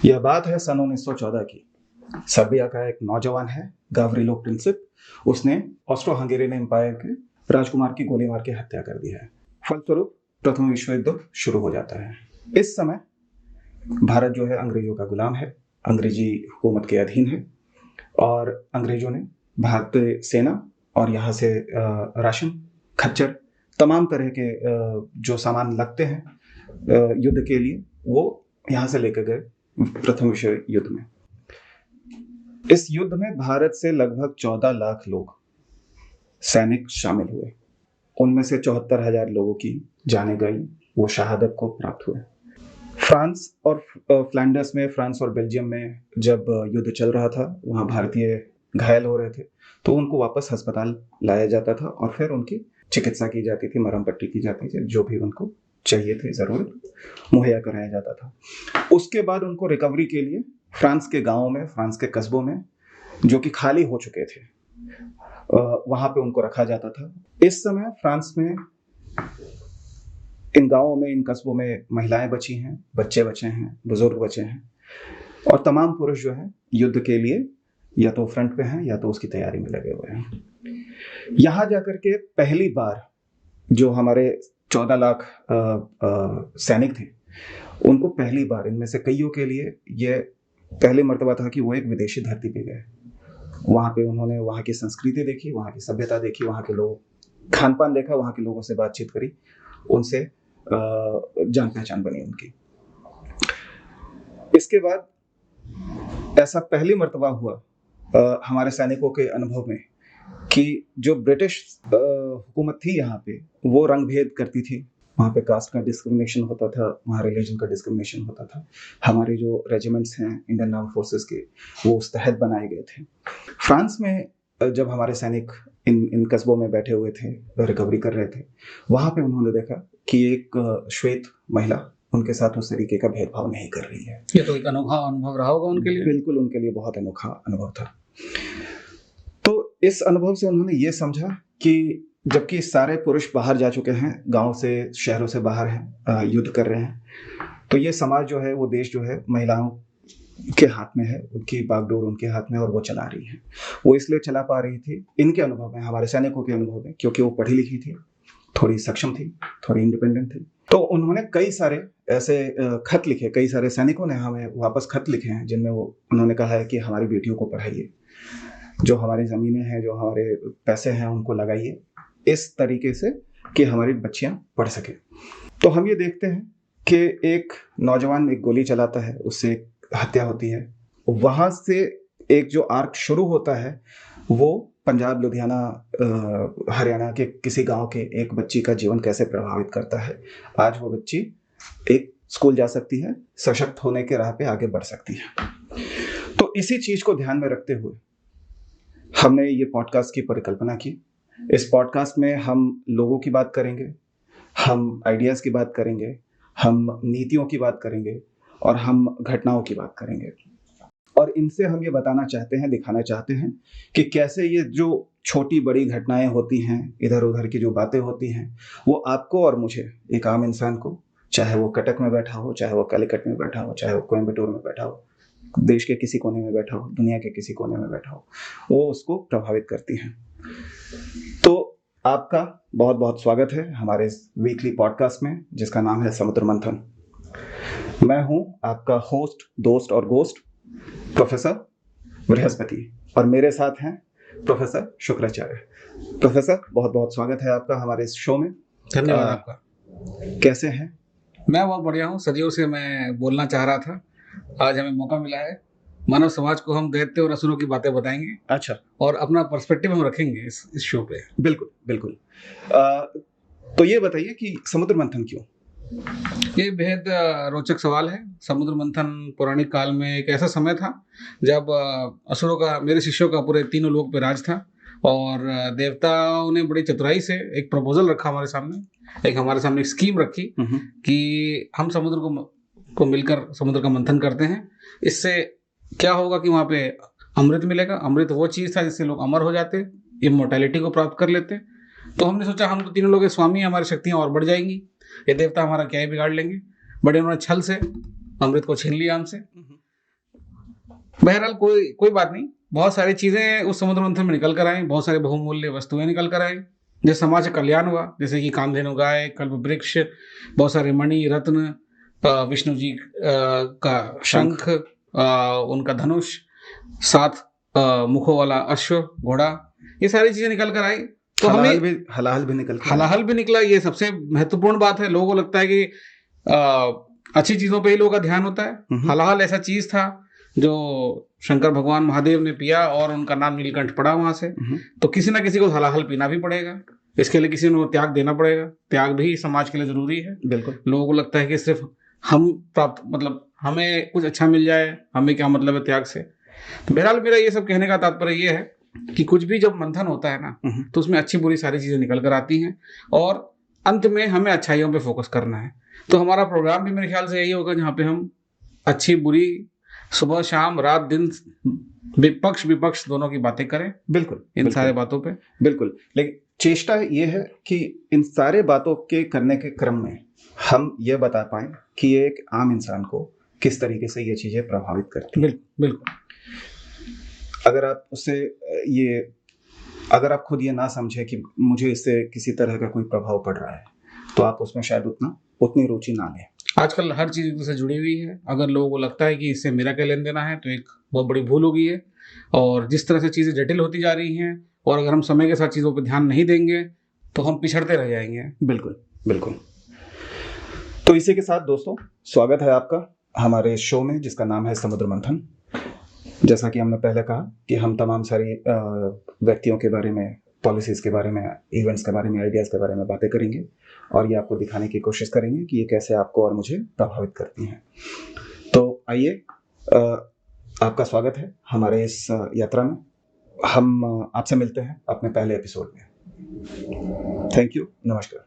यह बात है सन 1914 की। सर्बिया का एक नौजवान है गावरिलो प्रिंसिप। उसने ऑस्ट्रो हंगेरियन एम्पायर के राजकुमार की गोली मार के हत्या कर दी है। फलस्वरूप प्रथम विश्व युद्ध शुरू हो जाता है। इस समय भारत जो है अंग्रेजों का गुलाम है, अंग्रेजी हुकूमत के अधीन है और अंग्रेजों ने भारतीय सेना और यहाँ से राशन, खच्चर, तमाम तरह के जो सामान लगते हैं युद्ध के लिए, वो यहाँ से लेकर गए प्रथम विश्व युद्ध में। इस युद्ध में भारत से लगभग 14 लाख लोग सैनिक शामिल हुए। उनमें से 74,000 लोगों की जानें गई, वो शहादत को प्राप्त हुए। फ्रांस और फ्लैंडर्स में, फ्रांस और बेल्जियम में जब युद्ध चल रहा था, वहाँ भारतीय घायल हो रहे थे तो उनको वापस अस्पताल लाया जाता था और फिर उनकी चिकित्सा की जाती थी, मरहम पट्टी की जाती थी, जो भी उनको चाहिए थी, ज़रूरत मुहैया कराया जाता था। उसके बाद उनको रिकवरी के लिए फ्रांस के गाँवों में, फ्रांस के कस्बों में जो कि खाली हो चुके थे, वहाँ पे उनको रखा जाता था। इस समय फ्रांस में इन गाँवों में, इन कस्बों में महिलाएं बची हैं, बच्चे बचे हैं, बुजुर्ग बचे हैं और तमाम पुरुष जो है युद्ध के लिए या तो फ्रंट पे हैं या तो उसकी तैयारी में लगे हुए हैं। यहाँ जाकर के पहली बार जो हमारे 14 लाख सैनिक थे, उनको पहली बार, इनमें से कईयों के लिए ये पहली मर्तबा था कि वो एक विदेशी धरती पे गए। वहाँ पे उन्होंने वहाँ की संस्कृति देखी, वहाँ की सभ्यता देखी, वहाँ के लोग खान पान देखा, वहाँ के लोगों से बातचीत करी, उनसे जान पहचान बनी उनकी। इसके बाद ऐसा पहली मर्तबा हुआ हमारे सैनिकों के अनुभव में कि जो ब्रिटिश हुकूमत थी यहाँ पे, वो रंग भेद करती थी। वहाँ पे कास्ट का डिस्क्रिमिनेशन होता था, वहाँ रिलीजन का डिस्क्रिमिनेशन होता था। हमारे जो रेजिमेंट्स हैं इंडियन आर्म फोर्सेस के, वो उस तहत बनाए गए थे। फ्रांस में जब हमारे सैनिक इन कस्बों में बैठे हुए थे, रिकवरी कर रहे थे, वहाँ पे उन्होंने देखा कि एक श्वेत महिला उनके साथ उस तरीके का भेदभाव नहीं कर रही है। ये तो एक अनोखा अनुभव रहा होगा उनके लिए। बिल्कुल, उनके लिए बहुत अनोखा अनुभव था। तो इस अनुभव से उन्होंने ये समझा कि जबकि सारे पुरुष बाहर जा चुके हैं, गांव से, शहरों से बाहर हैं, युद्ध कर रहे हैं, तो ये समाज जो है, वो देश जो है, महिलाओं के हाथ में है, उनकी बागडोर उनके हाथ में और वो चला रही है। वो इसलिए चला पा रही थी इनके अनुभव में, हमारे सैनिकों के अनुभव में, क्योंकि वो पढ़ी लिखी थी, थोड़ी सक्षम थी, थोड़ी इंडिपेंडेंट थी। तो उन्होंने कई सारे ऐसे खत लिखे, कई सारे सैनिकों ने हमें वापस खत लिखे हैं जिनमें उन्होंने कहा है कि हमारी बेटियों को पढ़ाइए, जो हमारी ज़मीनें हैं, जो हमारे पैसे हैं, उनको लगाइए इस तरीके से कि हमारी बच्चियां पढ़ सकें। तो हम ये देखते हैं कि एक नौजवान एक गोली चलाता है, उससे एक हत्या होती है। वहाँ से एक जो आर्क शुरू होता है, वो पंजाब, लुधियाना, हरियाणा के किसी गांव के एक बच्ची का जीवन कैसे प्रभावित करता है। आज वो बच्ची एक स्कूल जा सकती है, सशक्त होने के राह पे आगे बढ़ सकती है। तो इसी चीज को ध्यान में रखते हुए हमने ये पॉडकास्ट की परिकल्पना की। इस पॉडकास्ट में हम लोगों की बात करेंगे, हम आइडियाज़ की बात करेंगे, हम नीतियों की बात करेंगे और हम घटनाओं की बात करेंगे। और इनसे हम ये बताना चाहते हैं, दिखाना चाहते हैं कि कैसे ये जो छोटी बड़ी घटनाएं होती हैं, इधर उधर की जो बातें होती हैं, वो आपको और मुझे, एक आम इंसान को, चाहे वो कटक में बैठा हो, चाहे वो कालीकट में बैठा हो, चाहे वो कोयम्बटूर में बैठा हो, देश के किसी कोने में बैठा हो, दुनिया के किसी कोने में बैठा हो, वो उसको प्रभावित करती हैं। तो आपका बहुत बहुत स्वागत है हमारे इस वीकली पॉडकास्ट में, जिसका नाम है समुद्र मंथन। मैं हूं आपका होस्ट, दोस्त और गोस्ट प्रोफेसर बृहस्पति, और मेरे साथ हैं प्रोफेसर शुक्राचार्य। प्रोफेसर, बहुत बहुत स्वागत है आपका हमारे इस शो में। धन्यवाद आपका। कैसे हैं? मैं बहुत बढ़िया हूँ। सदियों से मैं बोलना चाह रहा था, आज हमें मौका मिला है। मानव समाज को हम दैत्य और असुरों की बातें बताएंगे। अच्छा। और अपना पर्सपेक्टिव हम रखेंगे इस शो पे। बिल्कुल बिल्कुल। तो ये बताइए कि समुद्र मंथन क्यों? ये बेहद रोचक सवाल है। समुद्र मंथन पौराणिक काल में एक ऐसा समय था जब असुरों का, मेरे शिष्यों का पूरे तीनों लोक पे राज था और देवताओं ने बड़ी चतुराई से एक प्रपोजल रखा हमारे सामने, हमारे सामने एक स्कीम रखी कि हम समुद्र को मिलकर समुद्र का मंथन करते हैं। इससे क्या होगा कि वहाँ पे अमृत मिलेगा। अमृत वो चीज़ था जिससे लोग अमर हो जाते, इमोर्टैलिटी को प्राप्त कर लेते। तो हमने सोचा हम तो तीनों लोग के स्वामी, हमारी शक्तियाँ और बढ़ जाएंगी, ये देवता हमारा क्या ही बिगाड़ लेंगे। बड़े उन्होंने छल से अमृत को छीन लिया हमसे बहरहाल कोई कोई बात नहीं, बहुत सारी चीजें उस समुद्र मंथन में निकल कर आई, बहुत सारे बहुमूल्य वस्तुएं निकल कर आई, जैसे समाज का कल्याण हुआ, जैसे कि कामधेनु गाय, कल्प वृक्ष, बहुत सारे मणि रत्न, विष्णु जी का शंख, उनका धनुष, 7 मुखों वाला अश्व घोड़ा, ये सारी चीजें निकल कर आई। तो हमें हलाहल भी निकल हलाहल भी निकला, ये सबसे महत्वपूर्ण बात है। लोगों को लगता है कि अच्छी चीजों पे ही लोगों का ध्यान होता है। हलाहल ऐसा चीज था जो शंकर भगवान महादेव ने पिया और उनका नाम नीलकंठ पड़ा वहां से। तो किसी ना किसी को हलाहल पीना भी पड़ेगा, इसके लिए किसी को त्याग देना पड़ेगा। त्याग भी समाज के लिए जरूरी है। बिल्कुल। लोगों को लगता है कि सिर्फ हम प्राप्त, मतलब हमें कुछ अच्छा मिल जाए, हमें क्या मतलब है त्याग से। तो बहरहाल मेरा ये सब कहने का तात्पर्य ये है कि कुछ भी जब मंथन होता है ना, तो उसमें अच्छी बुरी सारी चीजें निकल कर आती हैं और अंत में हमें अच्छाइयों पे फोकस करना है। तो हमारा प्रोग्राम भी मेरे ख्याल से यही होगा, जहाँ पे हम अच्छी बुरी, सुबह शाम रात दिन, विपक्ष विपक्ष दोनों की बातें करें। बिल्कुल, इन सारे बातों पे बिल्कुल। लेकिन चेष्टा ये है कि इन सारे बातों के करने के क्रम में हम ये बता पाएं कि एक आम इंसान को किस तरीके से ये चीजें प्रभावित करती हैं। बिल्कुल। अगर आप अगर आप खुद ये ना समझे कि मुझे इससे किसी तरह का कोई प्रभाव पड़ रहा है, तो आप उसमें शायद उतनी रुचि ना लें। आजकल हर चीज से जुड़ी हुई है। अगर लोगों को लगता है कि इससे मेरा क्या लेन देना है, तो एक बहुत बड़ी भूल हो गई है। और जिस तरह से चीजें जटिल होती जा रही हैं, और अगर हम समय के साथ चीजों पर ध्यान नहीं देंगे तो हम पिछड़ते रह जाएंगे। बिल्कुल बिल्कुल। तो इसी के साथ दोस्तों, स्वागत है आपका हमारे शो में, जिसका नाम है समुद्र मंथन। जैसा कि हमने पहले कहा कि हम तमाम सारी व्यक्तियों के बारे में, पॉलिसीज़ के बारे में, इवेंट्स के बारे में, आइडियाज़ के बारे में बातें करेंगे और ये आपको दिखाने की कोशिश करेंगे कि ये कैसे आपको और मुझे प्रभावित करती हैं। तो आइए, आपका स्वागत है हमारे इस यात्रा में। हम आपसे मिलते हैं अपने पहले एपिसोड में। थैंक यू, नमस्कार।